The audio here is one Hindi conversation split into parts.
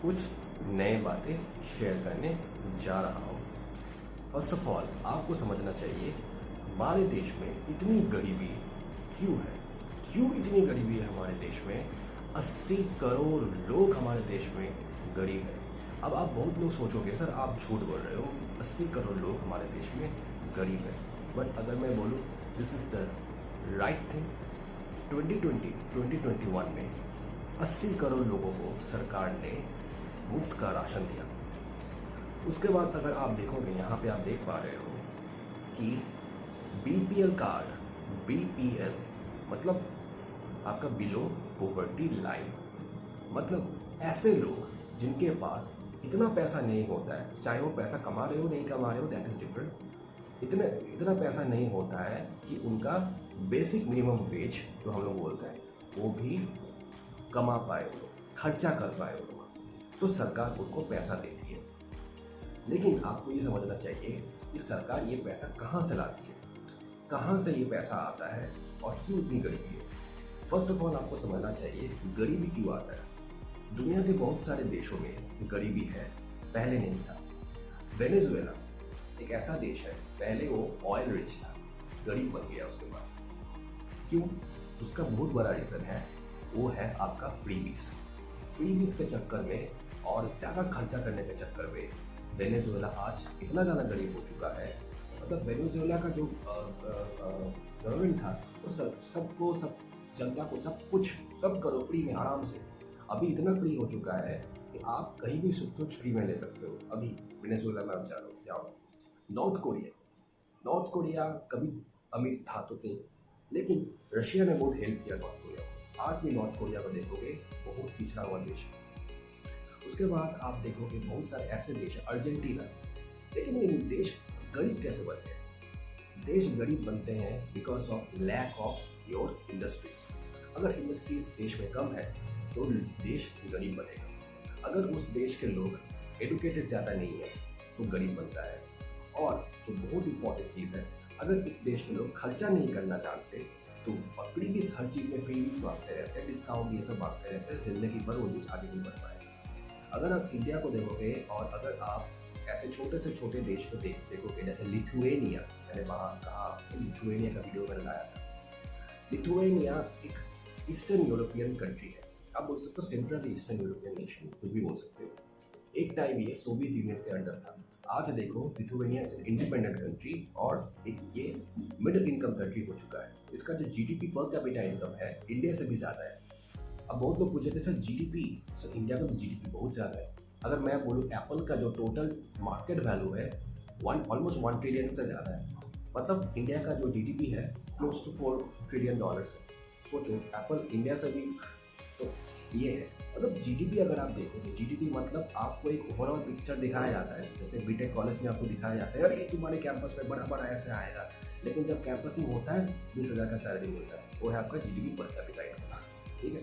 कुछ नए बातें शेयर करने जा रहा हूँ। फर्स्ट ऑफ ऑल आपको समझना चाहिए हमारे देश में इतनी गरीबी क्यों है, क्यों इतनी गरीबी है हमारे देश में। 80 करोड़ लोग हमारे देश में गरीब हैं। अब आप बहुत लोग सोचोगे सर आप झूठ बोल रहे हो, 80 करोड़ लोग हमारे देश में गरीब हैं। बट अगर मैं बोलूँ this is the right thing, 2021 में 80 करोड़ लोगों को सरकार ने मुफ्त का राशन दिया। उसके बाद अगर आप देखोगे यहाँ पे आप देख पा रहे हो कि बीपीएल कार्ड, बीपीएल मतलब आपका बिलो पॉवर्टी लाइन, मतलब ऐसे लोग जिनके पास इतना पैसा नहीं होता है, चाहे वो पैसा कमा रहे हो नहीं कमा रहे हो दैट इज़ डिफरेंट, इतना पैसा नहीं होता है कि उनका बेसिक मिनिमम वेज जो हम लोग बोलते हैं वो भी कमा पाए, वो लोग खर्चा कर पाए वो लोग, तो सरकार उनको पैसा देती है। लेकिन आपको ये समझना चाहिए कि सरकार ये पैसा कहाँ से लाती है, कहाँ से ये पैसा आता है और क्यों इतनी गरीबी है। फर्स्ट ऑफ ऑल आपको समझना चाहिए गरीबी क्यों आता है। दुनिया के बहुत सारे देशों में गरीबी है, पहले नहीं था। वेनेजुएला एक ऐसा देश है, पहले वो ऑयल रिच था, गरीब बन गया उसके बाद। क्यों? उसका बहुत बड़ा रीज़न है, वो है आपका फ्रीबीज के चक्कर में और ज़्यादा खर्चा करने के चक्कर में वेनेजुएला आज इतना ज़्यादा गरीब हो चुका है। मतलब वेनेजुएला का जो गवर्नमेंट था वो सब जनता को सब करो फ्री में आराम से। अभी इतना फ्री हो चुका है कि आप कहीं भी सब कुछ फ्री में ले सकते हो। अभी वेनेजुएला में आप जाओ। नॉर्थ कोरिया कभी अमीर था तो थे, लेकिन रशिया ने बहुत हेल्प किया नॉर्थ कोरिया को। आज भी नॉर्थ कोरिया को देखोगे बहुत पिछड़ा हुआ देश है। उसके बाद आप देखोगे बहुत सारे ऐसे देश है, अर्जेंटीना। लेकिन ये देश गरीब कैसे बनते हैं? देश गरीब बनते हैं because of lack of your industries. अगर इंडस्ट्रीज देश में कम है तो देश गरीब बनेगा। अगर उस देश के लोग एडुकेटेड ज़्यादा नहीं है तो गरीब बनता है। और जो बहुत इंपॉर्टेंट चीज़ है, अगर इस देश के लोग खर्चा नहीं करना जानते तो और फ्रीबीज, हर चीज़ में फ्रीबीज मांगते रहते हैं, डिस्काउंट ये सब मांगते रहते हैं, जिंदगी भर वो देश आगे नहीं बढ़ पाएगा। अगर आप इंडिया को देखोगे और अगर आप ऐसे छोटे से छोटे देश को देखोगे जैसे लिथुएनिया, मैंने वहाँ कहा लिथुएनिया का वीडियो मैंने लाया था। लिथुएनिया एक ईस्टर्न यूरोपियन कंट्री है, आप बोल सकते हो सेंट्रल ईस्टर्न यूरोपियन नेशन, कुछ भी बोल सकते हो। एक टाइम ये सोवियत यूनियन के अंडर था। आज देखो लिथुएनिया इज इंडिपेंडेंट कंट्री और एक ये मिडिल इनकम कंट्री हो चुका है। इसका जो जीडीपी पर कैपिटा इनकम है इंडिया से भी ज़्यादा है। अब बहुत लोग पूछे थे सर जीडीपी, सर इंडिया का तो जीडीपी बहुत ज़्यादा है। अगर मैं बोलूँ एप्पल का जो टोटल मार्केट वैल्यू है ऑलमोस्ट 1 ट्रिलियन से ज़्यादा है। मतलब इंडिया का जो जीडीपी है क्लोज टू 4 ट्रिलियन डॉलर्स है। सोचो एप्पल इंडिया से भी, तो ये है। मतलब जीडीपी अगर आप देखोगे, जीडीपी मतलब आपको एक ओवरऑल पिक्चर दिखाया जाता है। जैसे बीटेक कॉलेज में आपको दिखाया जाता है अरे तुम्हारे कैंपस में बड़ा बड़ा ऐसे आएगा, लेकिन जब कैंपसिंग होता है 20,000 का सैलरी मिलता है, वो है आपका जीडीपी पर कैपिटा इनकम। ठीक है,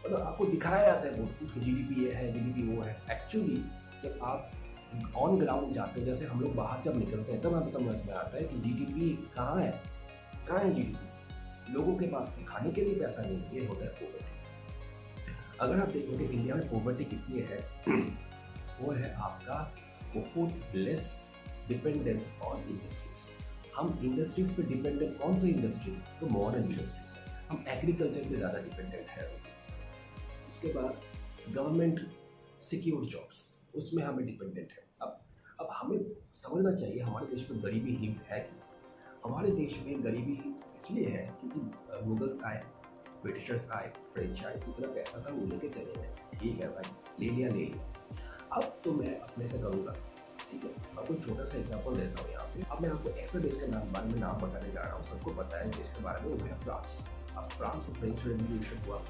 मतलब आपको दिखाया जाता है बहुत कुछ, जीडीपी ये है, जीडीपी वो है। एक्चुअली जब आप ऑन ग्राउंड जाते हो, जैसे हम लोग बाहर जब निकलते हैं तब हमें समझ में आता है कि जीडीपी कहाँ है जीडीपी। लोगों के पास खाने के लिए पैसा नहीं, ये होता है पॉवर्टी। अगर आप देखोगे इंडिया में पॉवर्टी किस लिए है, वो है आपका बहुत लेस डिपेंडेंस ऑन इंडस्ट्रीज। हम इंडस्ट्रीज पे डिपेंडेंट, कौन सी इंडस्ट्रीज? तो मॉडर्न इंडस्ट्रीज है। हम एग्रीकल्चर पे ज़्यादा डिपेंडेंट है। उसके बाद गवर्नमेंट सिक्योर जॉब्स, उसमें हमें डिपेंडेंट है। अब हमें समझना चाहिए हमारे देश में गरीबी ही है क्यों। हमारे देश में गरीबी इसलिए है क्योंकि मुगल्स आए, ब्रिटिशर्स आए, फ्रेंच आए, इतना पैसा था वो लेके चले गए। ठीक है भाई, ले लिया। अब तो मैं अपने से करूँगा। ठीक है, मैं कोई छोटा सा एग्जाम्पल देता हूँ यहाँ पे। अब मैं आपको ऐसा देश के बारे में नाम बताने जा रहा हूँ, सबको पता है देश के बारे में, वो है फ्रांस। अब फ्रांस में फ्रेंच रेवोल्यूशन हुआ,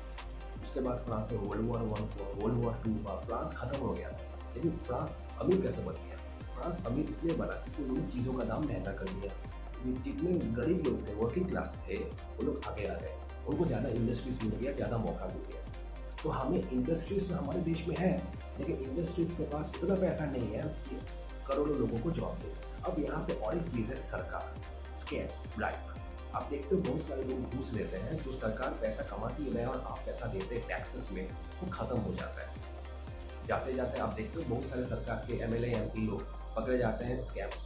उसके बाद फ्रांस में वर्ल्ड वॉर 1 हुआ, वर्ल्ड वॉर 2 हुआ, फ्रांस खत्म हो गया। लेकिन फ्रांस अमीर कैसे बन गया? फ्रांस अमीर इसलिए बना क्योंकि उन्होंने चीज़ों का दाम महंगा कर दिया। जितने गरीब लोग थे, वर्किंग क्लास थे, वो लोग आगे आ गए, उनको ज़्यादा इंडस्ट्रीज मिल गया, ज़्यादा मौका मिल गया। तो हमें इंडस्ट्रीज तो हमारे देश में है, लेकिन इंडस्ट्रीज के पास उतना पैसा नहीं है कि करोड़ों लोगों को जॉब दे। अब यहाँ पे और एक चीज़ है सरकार, स्कैम्स, ब्राइब। आप देखते हो बहुत सारे लोग घूस लेते हैं, जो सरकार पैसा कमाती है और आप पैसा देते हैं टैक्सेस में, वो खत्म हो जाता है। जाते जाते आप देखते हो बहुत सारे सरकार के एमएलए एमपी लोग पकड़े जाते हैं स्कैम्स।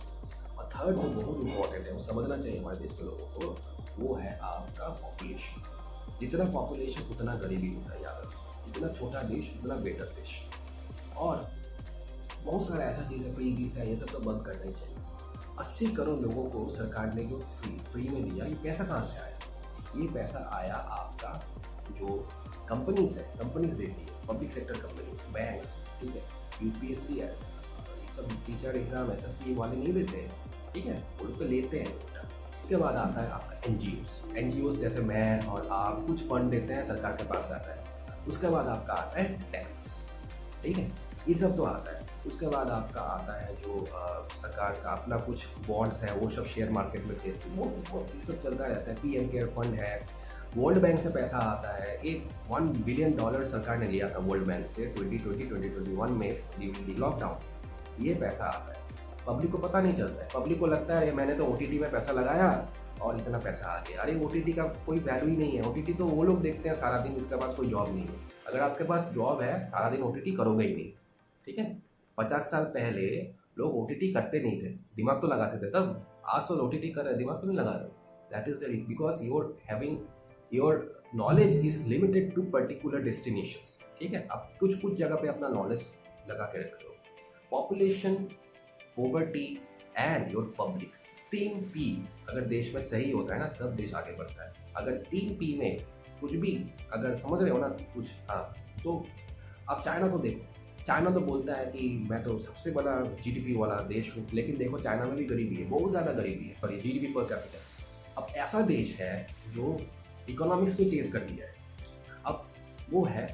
और थर्ड जो बहुत इंपॉर्टेंट है, वो समझना चाहिए हमारे देश के लोगों को, वो है आपका पॉपुलेशन। जितना पॉपुलेशन उतना गरीबी होता है, याद रखो। जितना छोटा देश उतना बेटर देश। और बहुत सारा ऐसा चीज़ है, फ्री वीज़ा ये सब तो बंद करना ही चाहिए। 80 करोड़ लोगों को सरकार ने जो फ्री में दिया, ये पैसा कहाँ से आया? ये पैसा आया आपका जो कंपनीज है, कंपनीज देती है, पब्लिक सेक्टर कंपनीज, बैंक्स, ठीक है, यूपीएससी है, ये सब टीचर एग्जाम एसएससी वाले नहीं देते हैं, ठीक है, वो लोग तो लेते हैं। उसके बाद आता है आपका एनजीओस जैसे मैं और आप कुछ फंड देते हैं, सरकार के पास जाता है। उसके बाद आपका आता है टैक्सेस, ठीक है, ये सब तो आता है। उसके बाद आपका आता है जो सरकार का अपना कुछ बॉन्ड्स है, वो सब शेयर मार्केट में बेचती है, वो ये सब चलता रहता है। पीएम केयर फंड है, वर्ल्ड बैंक से पैसा आता है। एक $1 बिलियन सरकार ने लिया था वर्ल्ड बैंक से 2020-2021 में ड्यूरिंग लॉकडाउन। ये पैसा आता है, पब्लिक को पता नहीं चलता है। पब्लिक को लगता है मैंने तो ओटीटी में पैसा लगाया और इतना पैसा आ गया। अरे ओटीटी का कोई वैल्यू ही नहीं है। ओटीटी तो वो लोग देखते हैं सारा दिन जिसके पास कोई जॉब नहीं है। अगर आपके पास जॉब है, सारा दिन ओटीटी करोगे ही नहीं, ठीक है। 50 साल पहले लोग ओटीटी करते नहीं थे, दिमाग तो लगाते थे तब। आज तो ओटीटी कर रहे, दिमाग तो नहीं लगा रहे। That is the because your knowledge is limited to particular destinations, ठीक है। आप कुछ जगह पे अपना नॉलेज लगा के रख लो। Population, poverty and your public, 3P अगर देश में सही होता है ना, तब देश आगे बढ़ता है। अगर 3P में कुछ भी, अगर समझ रहे हो ना कुछ, हाँ, तो आप चाइना को देखो। चाइना तो बोलता है कि मैं तो सबसे बड़ा जीडीपी वाला देश हूँ, लेकिन देखो चाइना में भी गरीबी है, बहुत ज़्यादा गरीबी है, पर ये जीडीपी पर कैपिटल। अब ऐसा देश है जो इकोनॉमिक्स को चेंज कर दिया है। अब वो है,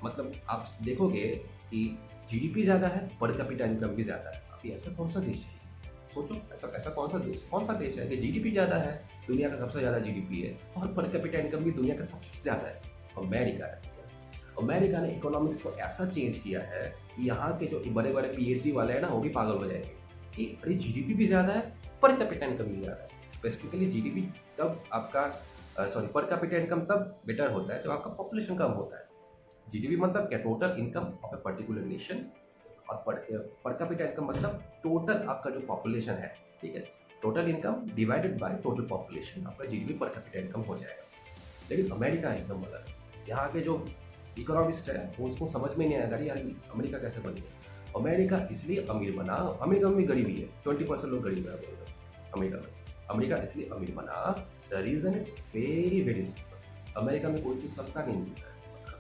मतलब आप देखोगे कि जीडीपी ज़्यादा है, पर कैपिटल इनकम भी ज़्यादा है। अभी ऐसा कौन सा देश है? सोचो, ऐसा कौन सा देश है कि जीडीपी ज़्यादा है, दुनिया का सबसे ज़्यादा जीडीपी है, और पर कैपिटल इनकम भी दुनिया का सबसे ज़्यादा है? अमेरिका है। अमेरिका ने इकोनॉमिक्स को ऐसा चेंज किया है कि यहाँ के जो बड़े बड़े पीएचडी वाले हैं ना, वो भी पागल हो जाएंगे कि अरे जीडीपी भी ज़्यादा है, पर कैपिटल इनकम भी ज़्यादा है। स्पेसिफिकली जीडीपी जब आपका पर कैपिटल इनकम तब बेटर होता है जब आपका पॉपुलेशन कम होता है। जीडीपी मतलब क्या? Total income of a particular nation. और पर कैपिटल इनकम मतलब टोटल आपका जो पॉपुलेशन है, ठीक है, total income divided by total population, आपका जीडीपी पर कैपिटल इनकम हो जाएगा। लेकिन अमेरिका एकदम अलग है। यहाँ के जो इकोनॉमिस्ट है वो उसको समझ में नहीं आएगा, यार अमेरिका कैसे बन गया। अमेरिका इसलिए अमीर बना, अमेरिका में भी गरीबी है, 20% लोग गरीब है अमेरिका में। अमेरिका इसलिए अमीर बना, the reason is very simple. America में कोई चीज़ सस्ता नहीं मिलता है, उसका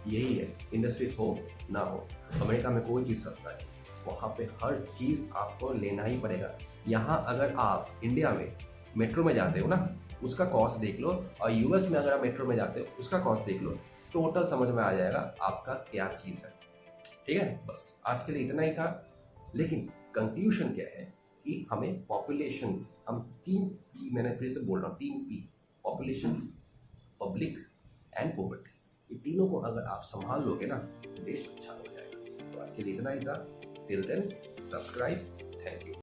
यही है। इंडस्ट्रीज हो ना हो, अमेरिका में कोई चीज़ सस्ता नहीं, वहाँ पे हर चीज़ आपको लेना ही पड़ेगा। यहाँ अगर आप इंडिया में मेट्रो में जाते हो ना, उसका कॉस्ट देख लो, और यूएस में अगर आप मेट्रो में जाते हो उसका कॉस्ट देख लो, टोटल समझ में आ जाएगा आपका क्या चीज़ है, ठीक है। बस आज के लिए इतना ही था। लेकिन कंक्लूजन क्या है कि हमें पॉपुलेशन, हम 3P, मैंने फिर से बोल रहा हूँ 3P, population, public and poverty, ये तीनों को अगर आप संभाल लोगे ना, तो देश अच्छा हो जाएगा। तो आज के लिए इतना ही था। Till then, subscribe, thank you.